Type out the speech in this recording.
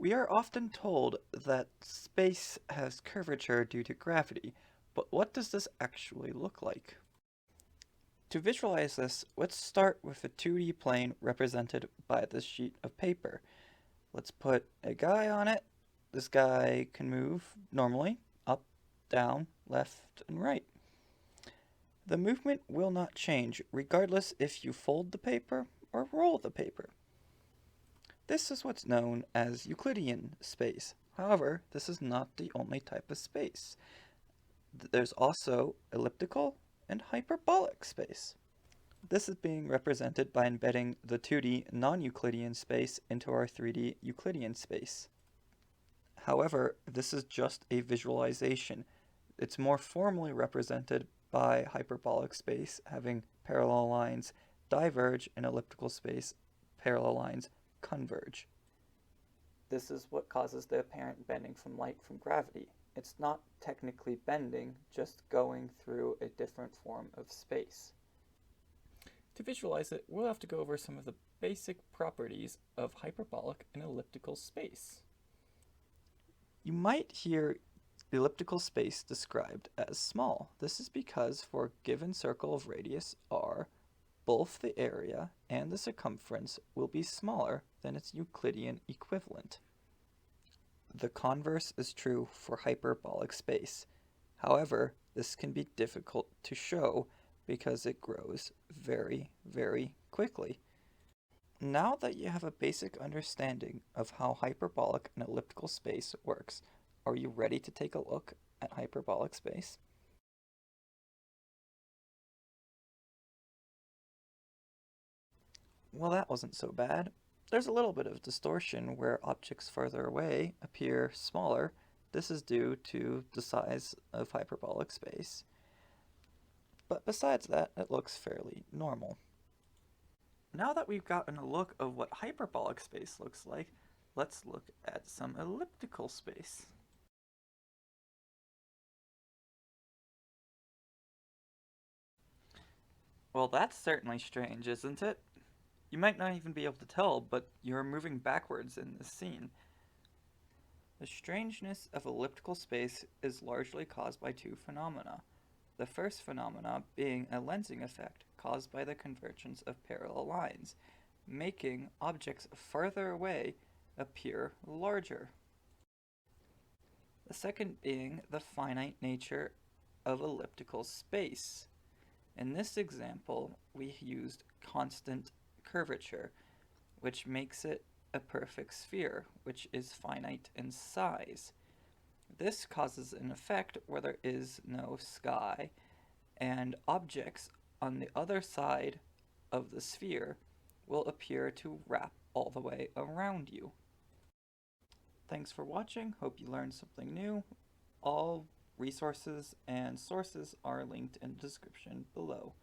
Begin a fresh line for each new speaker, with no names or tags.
We are often told that space has curvature due to gravity, but what does this actually look like? To visualize this, let's start with a 2D plane represented by this sheet of paper. Let's put a guy on it. This guy can move normally, up, down, left, and right. The movement will not change regardless if you fold the paper or roll the paper. This is what's known as Euclidean space. However, this is not the only type of space. There's also elliptical and hyperbolic space. This is being represented by embedding the 2D non-Euclidean space into our 3D Euclidean space. However, this is just a visualization. It's more formally represented by hyperbolic space having parallel lines diverge and elliptical space parallel lines converge. This is what causes the apparent bending from light from gravity. It's not technically bending, just going through a different form of space. To visualize it, we'll have to go over some of the basic properties of hyperbolic and elliptical space. You might hear elliptical space described as small. This is because for a given circle of radius r, both the area and the circumference will be smaller than its Euclidean equivalent. The converse is true for hyperbolic space. However, this can be difficult to show because it grows very, very quickly. Now that you have a basic understanding of how hyperbolic and elliptical space works, are you ready to take a look at hyperbolic space? Well, that wasn't so bad. There's a little bit of distortion where objects further away appear smaller. This is due to the size of hyperbolic space. But besides that, it looks fairly normal. Now that we've gotten a look of what hyperbolic space looks like, let's look at some elliptical space. Well, that's certainly strange, isn't it? You might not even be able to tell, but you're moving backwards in this scene. The strangeness of elliptical space is largely caused by two phenomena. The first phenomena being a lensing effect caused by the convergence of parallel lines, making objects further away appear larger. The second being the finite nature of elliptical space. In this example, we used constant curvature, which makes it a perfect sphere, which is finite in size. This causes an effect where there is no sky, and objects on the other side of the sphere will appear to wrap all the way around you. Thanks for watching. Hope you learned something new. All resources and sources are linked in the description below.